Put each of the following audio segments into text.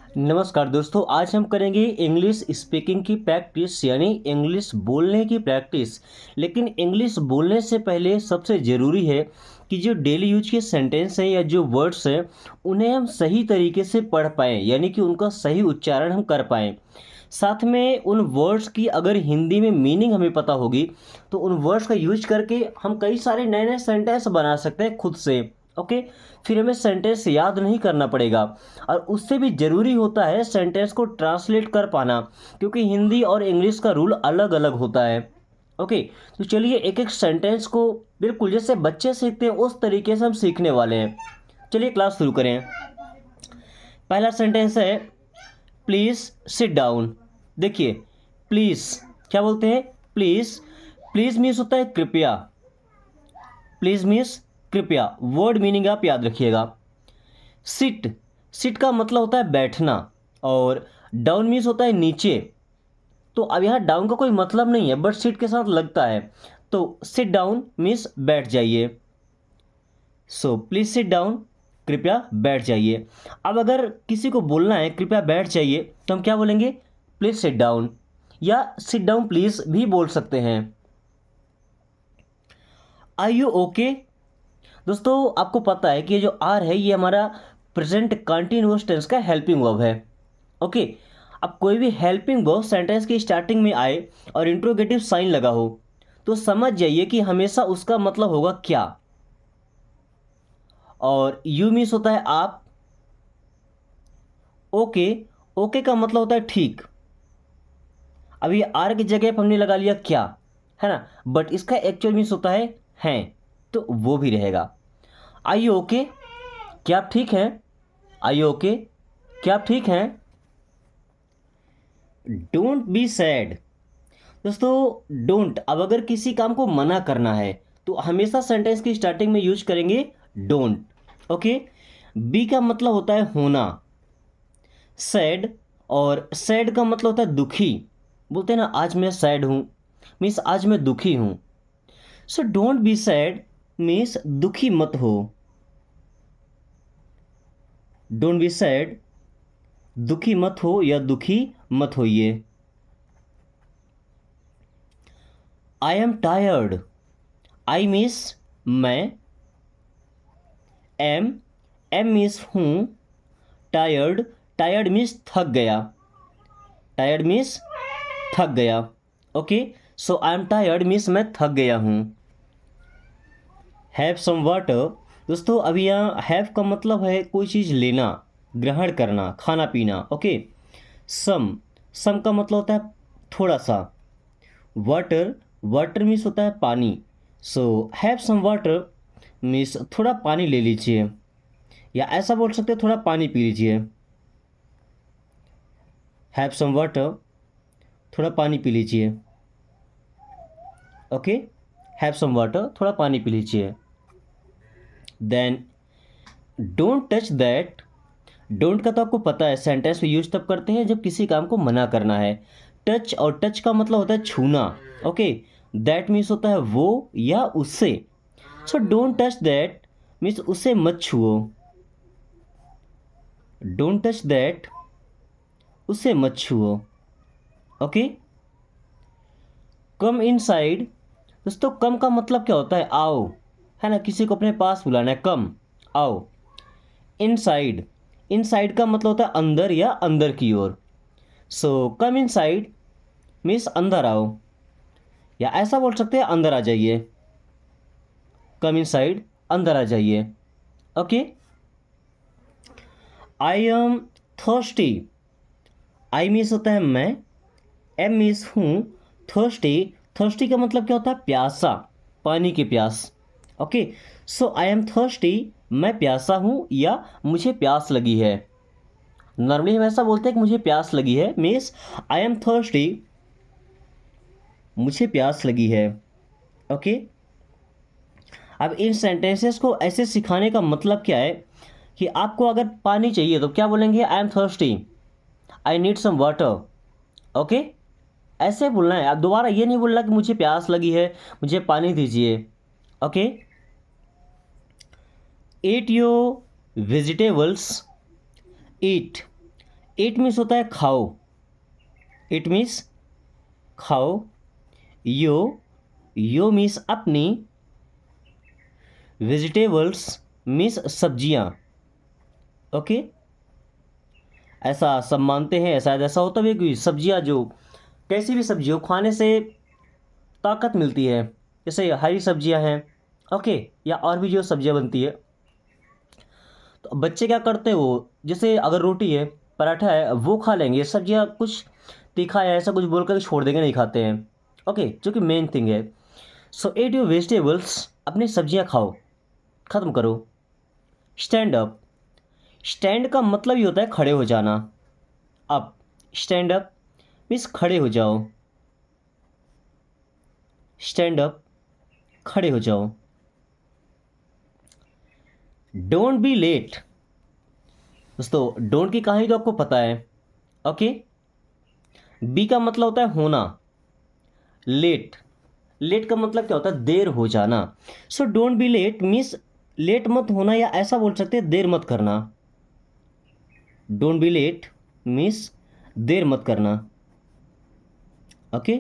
नमस्कार दोस्तों, आज हम करेंगे इंग्लिश स्पीकिंग की प्रैक्टिस यानी इंग्लिश बोलने की प्रैक्टिस। लेकिन इंग्लिश बोलने से पहले सबसे ज़रूरी है कि जो डेली यूज के सेंटेंस हैं या जो वर्ड्स हैं उन्हें हम सही तरीके से पढ़ पाएँ, यानी कि उनका सही उच्चारण हम कर पाएँ। साथ में उन वर्ड्स की अगर हिंदी में मीनिंग हमें पता होगी तो उन वर्ड्स का यूज करके हम कई सारे नए नए सेंटेंस बना सकते हैं खुद से। ओके, फिर हमें सेंटेंस याद नहीं करना पड़ेगा। और उससे भी ज़रूरी होता है सेंटेंस को ट्रांसलेट कर पाना, क्योंकि हिंदी और इंग्लिश का रूल अलग अलग होता है। ओके, तो चलिए एक एक सेंटेंस को बिल्कुल जैसे बच्चे सीखते हैं उस तरीके से हम सीखने वाले हैं। चलिए क्लास शुरू करें। पहला सेंटेंस है प्लीज़ सिट डाउन। देखिए, प्लीज़ क्या बोलते हैं? प्लीज़। प्लीज़ मीन्स होता है कृपया। प्लीज़ मीन्स कृपया। वर्ड मीनिंग आप याद रखिएगा। सिट, सिट का मतलब होता है बैठना, और डाउन मीन्स होता है नीचे। तो अब यहाँ डाउन का कोई मतलब नहीं है, बट सिट के साथ लगता है। तो सिट डाउन मीन्स बैठ जाइए। सो प्लीज सिट डाउन, कृपया बैठ जाइए। अब अगर किसी को बोलना है कृपया बैठ जाइए तो हम क्या बोलेंगे? प्लीज सिट डाउन, या सिट डाउन प्लीज भी बोल सकते हैं। Are you okay? दोस्तों, आपको पता है कि ये जो आर है ये हमारा प्रेजेंट कंटिन्यूअस टेंस का हेल्पिंग वर्ब है। ओके, अब कोई भी हेल्पिंग वर्ब सेंटेंस की स्टार्टिंग में आए और इंट्रोगेटिव साइन लगा हो तो समझ जाइए कि हमेशा उसका मतलब होगा क्या। और यू मीन्स होता है आप। ओके, ओके का मतलब होता है ठीक। अब ये आर की जगह पर हमने लगा लिया क्या, है ना, बट इसका एक्चुअल मीन्स होता है हैं, तो वो भी रहेगा। आई यू ओके? क्या आप ठीक हैं? आई यू ओके? क्या आप ठीक हैं? Don't be sad. दोस्तों, डोंट अब अगर किसी काम को मना करना है तो हमेशा सेंटेंस की स्टार्टिंग में यूज करेंगे डोंट। ओके, बी का मतलब होता है होना। सैड, और सैड का मतलब होता है दुखी। बोलते हैं ना आज मैं सैड हूँ, मीन्स आज मैं दुखी हूँ। सो डोंट बी सैड मीन्स दुखी मत हो। डोंट बी सैड, दुखी मत हो या दुखी मत होइए। I am tired. I means मैं, एम, एम मीन्स हूँ, टायर्ड, टायर्ड मीन्स थक गया। टायर्ड मीन्स थक गया। Okay, so I am tired means मैं थक गया हूँ। Have some water. दोस्तों, अभी यहाँ हैव का मतलब है कोई चीज़ लेना, ग्रहण करना, खाना पीना। ओके, सम, सम का मतलब होता है थोड़ा सा। वाटर, वाटर मीन्स होता है पानी। So have some water means थोड़ा पानी ले लीजिए, या ऐसा बोल सकते हैं थोड़ा पानी पी लीजिए। हैव सम वाटर, थोड़ा पानी पी लीजिए। ओके, हैव सम वाटर, थोड़ा पानी पी लीजिए। Then don't touch that. Don't का तो आपको पता है सेंटेंस में यूज तब करते हैं जब किसी काम को मना करना है। टच, और टच का मतलब होता है छूना। ओके, दैट मीन्स होता है वो या उससे। So don't touch that means उसे मत छुओ। डोंट टच दैट, उसे मत छुओ। Okay, come inside. दोस्तों, कम का मतलब क्या होता है? आओ, है ना, किसी को अपने पास बुलाना है, कम, आओ। इनसाइड, इनसाइड का मतलब होता है अंदर या अंदर की ओर। सो कम इनसाइड मीन्स अंदर आओ, या ऐसा बोल सकते हैं अंदर आ जाइए। कम इनसाइड, अंदर आ जाइए। Okay, I am thirsty. I means होता है मैं, एम मीन्स हूँ, थर्स्टी, थर्स्टी का मतलब क्या होता है? प्यासा, पानी की प्यास। Okay, so I am thirsty, मैं प्यासा हूँ या मुझे प्यास लगी है। नॉर्मली हम ऐसा बोलते हैं कि मुझे प्यास लगी है, मीन्स आई एम थर्स्टी, मुझे प्यास लगी है। ओके, अब इन सेंटेंसेस को ऐसे सिखाने का मतलब क्या है कि आपको अगर पानी चाहिए तो क्या बोलेंगे? I am thirsty, I need some water. Okay, ऐसे बोलना है। आप दोबारा ये नहीं बोलना कि मुझे प्यास लगी है, मुझे पानी दीजिए। Okay, eat your vegetables. Eat, it means होता है खाओ, इट मीन्स खाओ। यो मीन्स अपनी, वेजिटेबल्स मीन्स सब्जियां। ओके, ऐसा सब मानते हैं, शायद ऐसा होता भी है कि सब्जियां जो कैसी भी सब्जी हो खाने से ताकत मिलती है, जैसे हरी सब्जियां हैं। ओके, या और भी जो सब्जियां बनती है। तो बच्चे क्या करते हैं, वो जैसे अगर रोटी है, पराठा है, वो खा लेंगे, सब्जियां कुछ तीखा है ऐसा कुछ बोल कर छोड़ देंगे, नहीं खाते हैं। ओके, जो कि मेन थिंग है। सो एट योर वेजिटेबल्स, अपनी सब्जियां खाओ, ख़त्म करो। स्टैंड अप, स्टैंड का मतलब ये होता है खड़े हो जाना। अप, स्टैंड अप मीन्स खड़े हो जाओ, स्टैंड अप, खड़े हो जाओ। डोंट बी लेट, दोस्तों डोंट की कहानी तो आपको पता है। ओके, बी का मतलब होता है होना, लेट, लेट का मतलब क्या होता है, देर हो जाना। So don't be late means late मत होना, या ऐसा बोल सकते हैं देर मत करना। डोंट बी लेट मीन्स देर मत करना। ओके,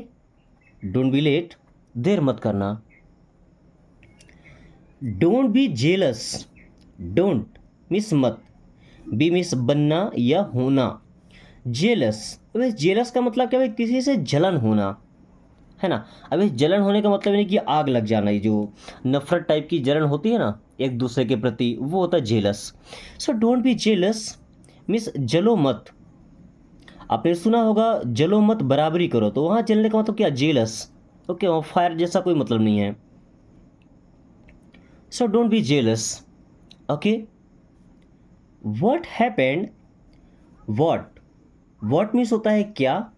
डोंट बी लेट, देर मत करना। Don't be jealous, don't means मत, बी मीन्स बनना या होना, जेलस। अबे जेलस का मतलब क्या है, किसी से जलन होना, है ना। अब इस जलन होने का मतलब नहीं कि आग लग जाना, ये जो नफरत टाइप की जलन होती है ना एक दूसरे के प्रति, वो होता है jealous. So don't be jealous means जलो मत। आपने सुना होगा जलो मत बराबरी करो, तो वहाँ जलने का मतलब क्या, जेलस। ओके, वहाँ फायर जैसा कोई मतलब नहीं है। सो don't be jealous. Okay, what happened, what, what means होता है क्या,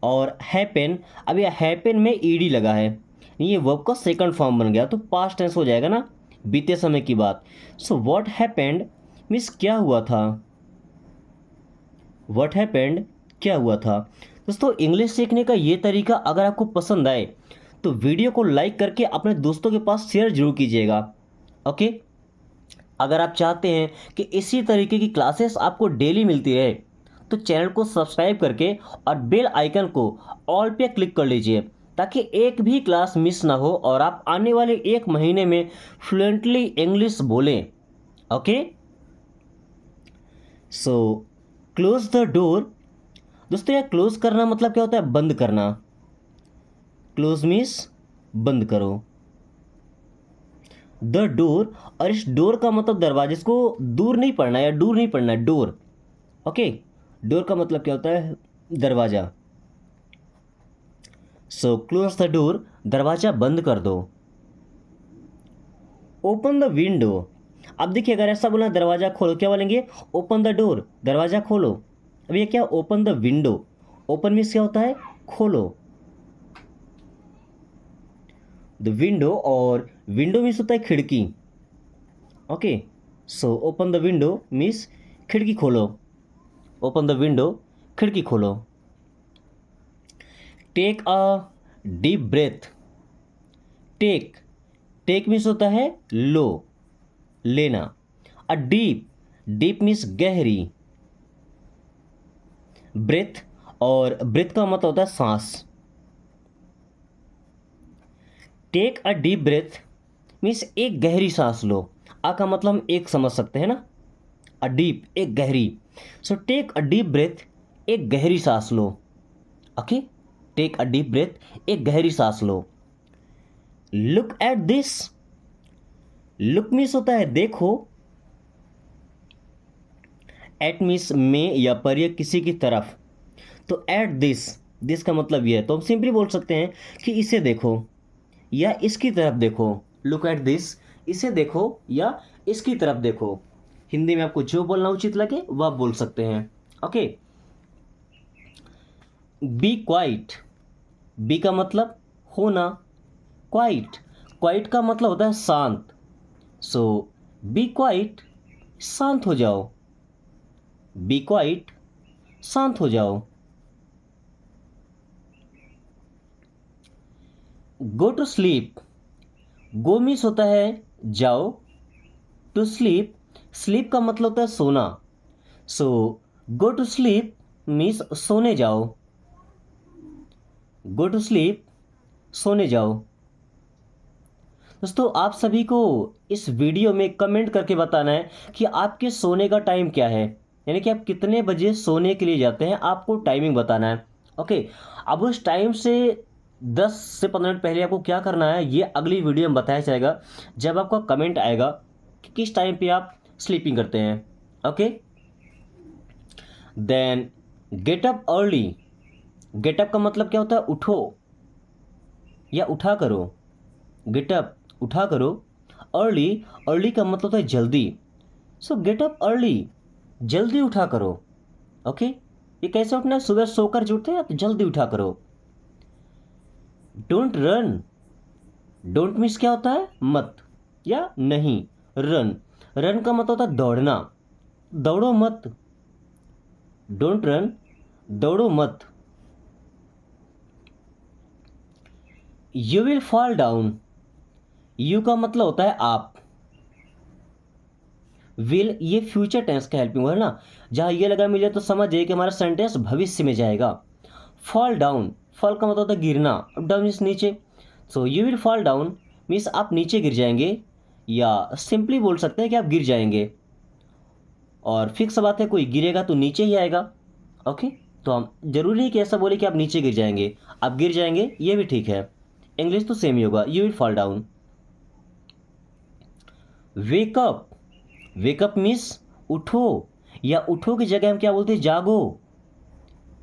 और हैपेन, अब ये हैपेन में ईडी लगा है, ये वर्ब का सेकंड फॉर्म बन गया, तो पास्ट टेंस हो जाएगा ना, बीते समय की बात। सो व्हाट हैपेंड मीन्स क्या हुआ था, व्हाट हैपेंड क्या हुआ था। दोस्तों इंग्लिश सीखने का ये तरीका अगर आपको पसंद आए तो वीडियो को लाइक करके अपने दोस्तों के पास शेयर जरूर कीजिएगा। ओके, अगर आप चाहते हैं कि इसी तरीके की क्लासेस आपको डेली मिलती रहे तो चैनल को सब्सक्राइब करके और बेल आइकन को ऑल पे क्लिक कर लीजिए, ताकि एक भी क्लास मिस ना हो और आप आने वाले एक महीने में फ्लुएंटली इंग्लिश बोलें। Okay, so close the door. दोस्तों यह क्लोज करना मतलब क्या होता है, बंद करना। क्लोज मीन्स बंद करो, द डोर। और इस डोर का मतलब दरवाजे, इसको दूर नहीं पढ़ना या दूर नहीं पढ़ना, डोर। ओके, डोर का मतलब क्या होता है, दरवाजा। सो क्लोज द डोर, दरवाजा बंद कर दो। ओपन द विंडो, अब देखिए अगर ऐसा बोला दरवाजा खोलो, क्या बोलेंगे, ओपन द डोर, दरवाजा खोलो। अब ये क्या, open the window, open means क्या होता है, खोलो, द विंडो, और विंडो मीन्स होता है खिड़की। Okay, so open the window means खिड़की खोलो, ओपन द विंडो, खिड़की खोलो। Take a deep breath, take, take means होता है लो, लेना। अ डीप, डीप मीन्स गहरी, ब्रेथ, और ब्रेथ का मतलब होता है सांस। Take a deep breath means एक गहरी सांस लो। आ का मतलब हम एक समझ सकते हैं ना, अ डीप एक गहरी। So take a deep breath, एक गहरी सांस लो। Okay, take a deep breath, एक गहरी सांस लो। Look at this, look means होता है देखो, एट मीन्स में या पर या किसी की तरफ, तो एट दिस, दिस का मतलब ये है, तो हम सिंपली बोल सकते हैं कि इसे देखो या इसकी तरफ देखो। लुक एट दिस, इसे देखो या इसकी तरफ देखो। हिंदी में आपको जो बोलना उचित लगे वह आप बोल सकते हैं। ओके, बी क्वाइट, बी का मतलब होना, क्वाइट, क्वाइट का मतलब होता है शांत। सो बी क्वाइट, शांत हो जाओ, बी क्वाइट, शांत हो जाओ। Go to sleep, go means होता है जाओ, टू स्लीप, स्लीप का मतलब होता है सोना। सो गो टू स्लीप मीन्स सोने जाओ। गो टू स्लीप, सोने जाओ। दोस्तों आप सभी को इस वीडियो में कमेंट करके बताना है कि आपके सोने का टाइम क्या है, यानी कि आप कितने बजे सोने के लिए जाते हैं, आपको टाइमिंग बताना है। ओके, अब उस टाइम से 10 से 15 मिनट पहले आपको क्या करना है ये अगली वीडियो में बताया जाएगा, जब आपका कमेंट आएगा कि किस टाइम पे आप स्लीपिंग करते हैं। Okay, then get up early. Get up का मतलब क्या होता है? उठो या उठा करो। गेट अप, उठा करो। अर्ली, अर्ली का मतलब होता है जल्दी। सो गेट अप अर्ली, जल्दी उठा करो। ओके, ये कैसे उठना है? सुबह सोकर जो उठते हैं तो जल्दी उठा करो। डोंट रन, डोंट मीन्स क्या होता है? मत या नहीं। रन, रन का मतलब होता है दौड़ना। दौड़ो मत। डोंट रन, दौड़ो मत। You will fall down. You का मतलब होता है आप। विल ये फ्यूचर टेंस का हेल्पिंग वर्ड है ना, जहाँ ये लगा मिले तो समझ जाइए कि हमारा सेंटेंस भविष्य में जाएगा। फॉल डाउन, फॉल का मतलब होता है गिरना, अब डाउन मीन्स नीचे। So you will fall down means आप नीचे गिर जाएंगे, या सिंपली बोल सकते हैं कि आप गिर जाएंगे। और फिक्स बात है, कोई गिरेगा तो नीचे ही आएगा। ओके, तो हम जरूरी नहीं कि ऐसा बोले कि आप नीचे गिर जाएंगे, आप गिर जाएंगे ये भी ठीक है। इंग्लिश तो सेम ही होगा, you will fall down. Wake up, wake up means उठो, या उठो की जगह हम क्या बोलते हैं? जागो।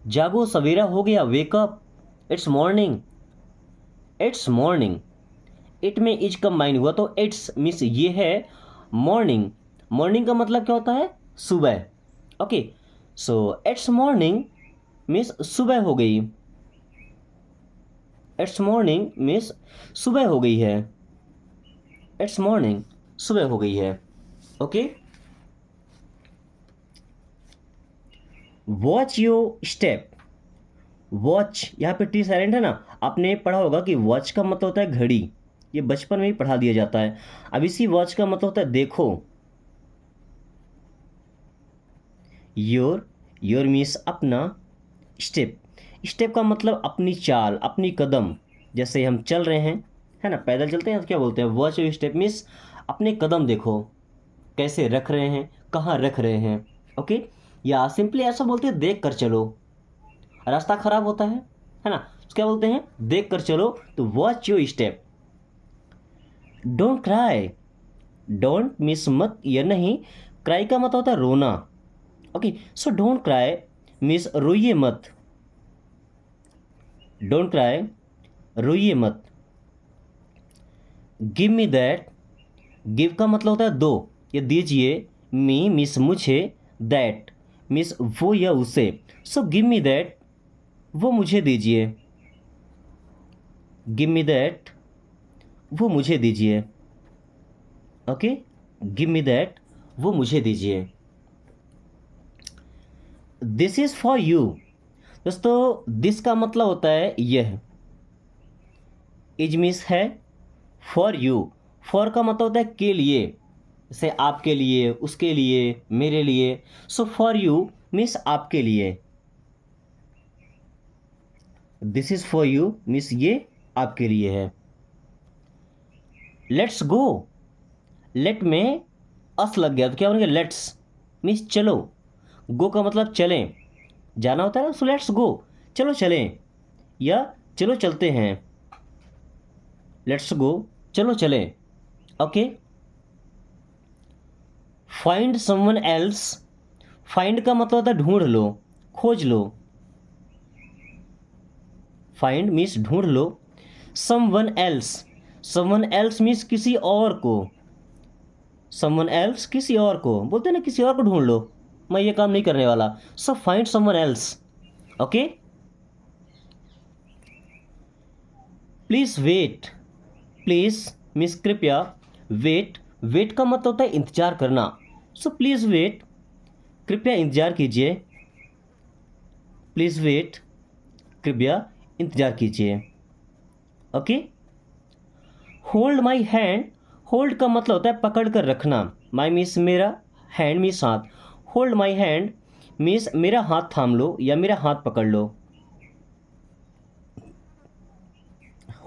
जागो, सवेरा हो गया, wake up. It's morning, it's morning. It में इज कंबाइन हुआ तो इट्स मीन्स ये है मॉर्निंग। मॉर्निंग का मतलब क्या होता है? सुबह। Okay, so it's morning means सुबह हो गई। इट्स मॉर्निंग मीन्स सुबह हो गई है। इट्स मॉर्निंग, सुबह हो गई है। Okay, watch your step. Watch, यहाँ पे टी साइलेंट है ना, आपने पढ़ा होगा कि वॉच का मतलब होता है घड़ी, ये बचपन में ही पढ़ा दिया जाता है। अब इसी वॉच का मतलब होता है देखो। योर, योर मीन्स अपना। स्टेप, स्टेप का मतलब अपनी चाल, अपनी कदम। जैसे हम चल रहे हैं, है ना, पैदल चलते हैं तो क्या बोलते हैं? वॉच योर स्टेप मीन्स अपने कदम देखो, कैसे रख रहे हैं, कहाँ रख रहे हैं। ओके, या सिंपली ऐसा बोलते हैं देख कर चलो, रास्ता खराब होता है ना, तो क्या बोलते हैं? देख कर चलो, तो watch your step. Don't cry, don't miss मत या नहीं, क्राई का मतलब होता है रोना। Okay, so don't cry miss रोइए मत। डोंट क्राई, रोइए मत। गिव मी दैट, गिव का मतलब होता है दो या दीजिए। मी मिस मुझे, दैट मिस वो या उसे। सो गिव मी दैट, वो मुझे दीजिए। गिव मी दैट, वो मुझे दीजिए। ओके, गिव मी दैट, वो मुझे दीजिए। This is for you. दोस्तों दिस का मतलब होता है यह। इज मीन्स है, फॉर यू, फॉर का मतलब होता है के लिए, जैसे आपके लिए, उसके लिए, मेरे लिए। सो फॉर यू मीन्स आपके लिए। This is for you means ये आपके लिए है। लेट्स गो, लेट में अस लग गया तो क्या बनेगा? लेट्स मीन्स चलो। गो का मतलब चलें, जाना होता है ना, सो लेट्स गो, चलो चलें, या चलो चलते हैं। लेट्स गो, चलो चलें। Okay, find someone else. Find का मतलब होता है ढूंढ लो, खोज लो। फाइंड मीन्स ढूंढ लो। Someone else, someone else means किसी और को। समवन एल्स किसी और को, बोलते हैं ना किसी और को ढूंढ लो, मैं ये काम नहीं करने वाला। So find someone else. Okay, please wait, please means कृपया, वेट, वेट का मतलब होता है इंतजार करना। सो प्लीज वेट, कृपया इंतजार कीजिए। प्लीज वेट, कृपया इंतजार कीजिए। Okay, hold my hand, hold का मतलब होता है पकड़ कर रखना। माई मीन्स मेरा, हैंड मीन्स हाथ। होल्ड माई हैंड मीन्स मेरा हाथ थाम लो या मेरा हाथ पकड़ लो।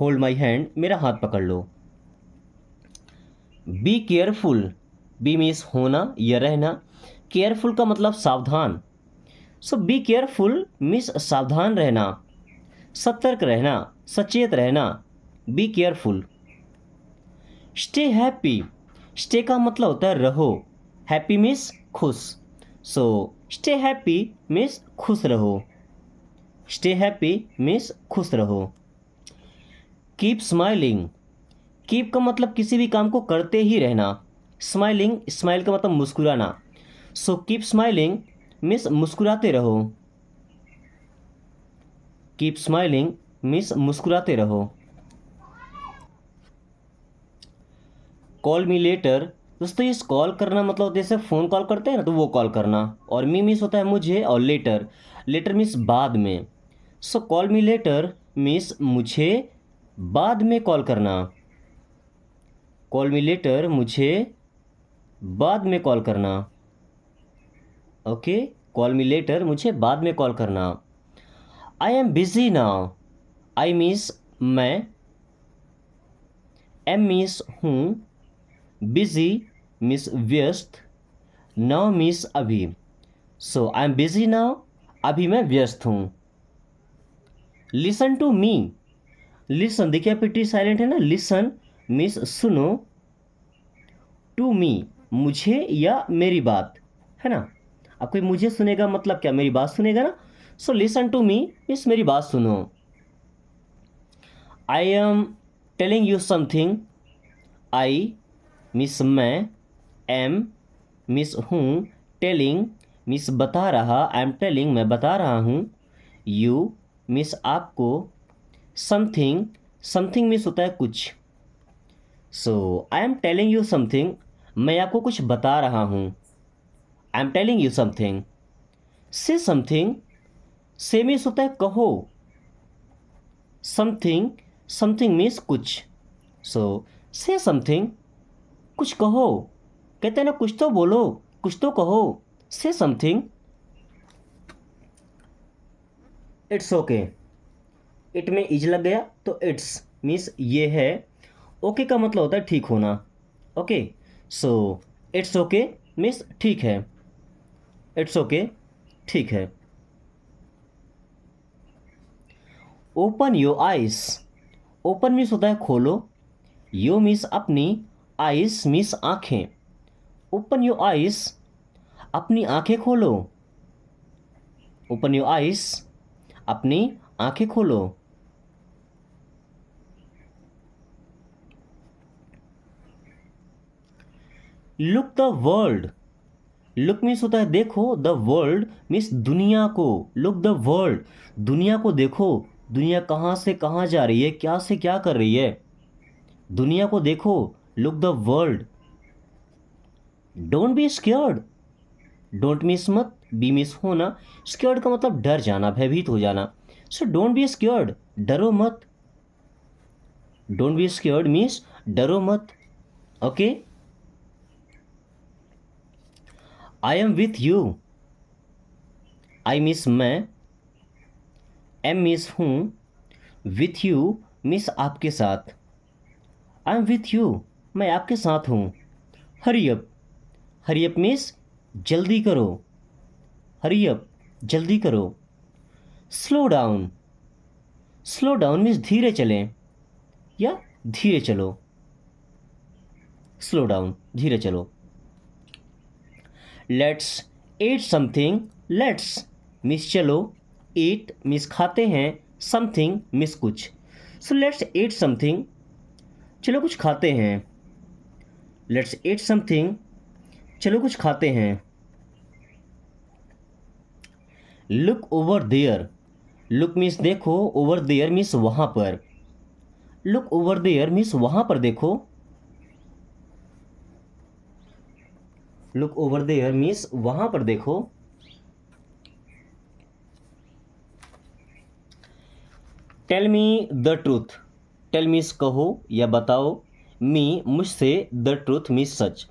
होल्ड माई हैंड, मेरा हाथ पकड़ लो। बी केयरफुल, बी मीन्स होना या रहना, केयरफुल का मतलब सावधान। सो बी केयरफुल मीन्स सावधान रहना, सतर्क रहना, सचेत रहना। Be careful. Stay happy, stay का मतलब होता है रहो, हैप्पी मीन्स खुश। सो स्टे हैप्पी मीन्स खुश रहो, स्टे हैप्पी मीन्स खुश रहो। कीप स्माइलिंग, कीप का मतलब किसी भी काम को करते ही रहना, स्माइलिंग, स्माइल का मतलब मुस्कुराना। सो कीप स्माइलिंग मीन्स मुस्कुराते रहो, कीप स्माइलिंग मीन्स मुस्कुराते रहो। कॉल मी लेटर, दोस्तों इस कॉल करना मतलब जैसे फ़ोन कॉल करते हैं ना, तो वो कॉल करना। और मी मीन्स होता है मुझे, और लेटर, लेटर मीन्स बाद में। सो कॉल मी लेटर मीन्स मुझे बाद में कॉल करना, कॉल मी लेटर मुझे बाद में कॉल करना। ओके, कॉल मी लेटर मुझे बाद में कॉल करना। I am busy now, I means मैं, एम मीन्स हूँ, बिजी मीन्स व्यस्त, नाउ मीन्स अभी। सो आई एम बिजी नाउ, अभी मैं व्यस्त हूँ। लिसन टू मी, लिसन देखिए पिटी साइलेंट है ना, लिसन मीन्स सुनो, टू मी मुझे या मेरी बात, है ना। अब कोई मुझे सुनेगा मतलब क्या, मेरी बात सुनेगा ना। So listen to me means मेरी बात सुनो। I am telling you something, I means मैं, एम मीन्स हूँ, टेलिंग मीन्स बता रहा, आई एम टेलिंग मैं बता रहा हूँ, यू मीन्स आपको, समथिंग, समथिंग मीन्स होता है कुछ। So I am telling you something, मैं आपको कुछ बता रहा हूँ, I am telling you something. Say something, say means होता है कहो, समथिंग, समथिंग मीन्स कुछ। सो से समथिंग, कुछ कहो, कहते हैं ना कुछ तो बोलो, कुछ तो कहो, से समथिंग। इट्स ओके, इट में इज लग गया तो इट्स मीन्स ये है, ओके का मतलब होता है ठीक होना। Okay, so it's okay means ठीक है, इट्स ओके ठीक है। Open your eyes, open means होता है खोलो, यो मीन्स अपनी, आइस मीन्स आँखें। ओपन योर आइस, अपनी आँखें खोलो, ओपन योर आइस, अपनी आँखें खोलो। Look the world, look means होता है देखो, द वर्ल्ड मीन्स दुनिया को, लुक द वर्ल्ड, दुनिया को देखो, दुनिया कहाँ से कहाँ जा रही है, क्या से क्या कर रही है, दुनिया को देखो, look the world. Don't be स्क्योर्ड, don't means मत, बी मीन्स होना, स्क्योर्ड का मतलब डर जाना, भयभीत हो जाना। सो डोंट बी स्क्योर्ड, डरो मत, डोंट बी स्क्योर्ड मीन्स डरो मत। Okay, I am with you, I means मैं, एम मीन्स हूँ, विथ यू मीन्स आपके साथ, आई एम विथ यू मैं आपके साथ हूँ। Hurry up, hurry up means जल्दी करो, हरी अप जल्दी करो। Slow down, slow down means धीरे चलें या धीरे चलो, स्लो डाउन धीरे चलो। Let's eat something, let's means चलो, ईट मीन्स खाते हैं, समथिंग मीन्स कुछ। सो लेट्स ईट समथिंग, चलो कुछ खाते हैं, लेट्स ईट समथिंग, चलो कुछ खाते हैं। Look over there, look means देखो, ओवर देयर मीन्स वहाँ पर, लुक ओवर देयर मीन्स वहाँ पर देखो, लुक ओवर देयर मीन्स वहाँ पर देखो। Tell me the truth, tell means कहो या बताओ, मी मुझसे, द ट्रूथ मीन्स सच।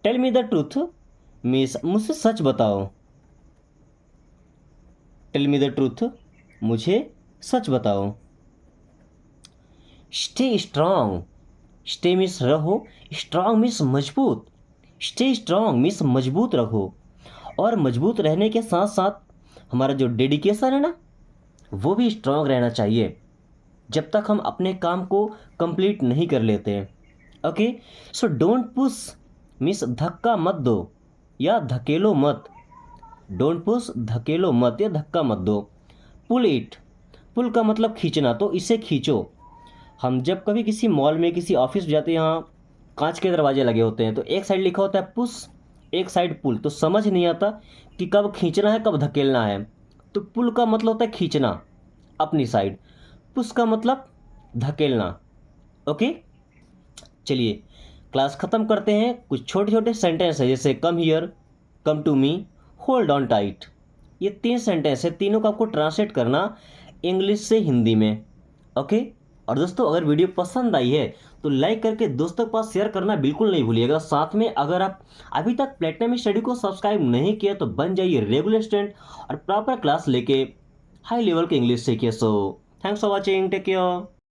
Tell me the truth means मुझसे सच बताओ। टेल मी द ट्रूथ, मुझे सच बताओ। स्टे स्ट्रांग, स्टे मीन्स रहो, स्ट्रांग मीन्स मजबूत। स्टे स्ट्रांग मीन्स मजबूत रहो, और मजबूत रहने के साथ साथ हमारा जो डेडिकेशन है ना, वो भी स्ट्रांग रहना चाहिए जब तक हम अपने काम को कंप्लीट नहीं कर लेते हैं। Okay, so don't push means धक्का मत दो या धकेलो मत। डोंट पुश, धकेलो मत या धक्का मत दो। पुल इट, पुल का मतलब खींचना, तो इसे खींचो। हम जब कभी किसी मॉल में किसी ऑफिस में जाते हैं, यहाँ कांच के दरवाजे लगे होते हैं, तो एक साइड लिखा होता है पुश, एक साइड पुल, तो समझ नहीं आता कि कब खींचना है कब धकेलना है। तो पुल का मतलब होता है खींचना अपनी साइड, पुश का मतलब धकेलना। ओके, चलिए क्लास ख़त्म करते हैं। कुछ छोटे छोटे सेंटेंस है, जैसे come here, come to me, hold on tight. ये 3 सेंटेंस है, तीनों को आपको ट्रांसलेट करना इंग्लिश से हिंदी में। ओके, और दोस्तों अगर वीडियो पसंद आई है तो लाइक करके दोस्तों के पास शेयर करना बिल्कुल नहीं भूलिएगा। साथ में अगर आप अभी तक प्लेटिनम स्टडी को सब्सक्राइब नहीं किया तो बन जाइए रेगुलर स्टूडेंट और प्रॉपर क्लास लेके हाई लेवल के इंग्लिश सीखिए। So thanks for watching, take care.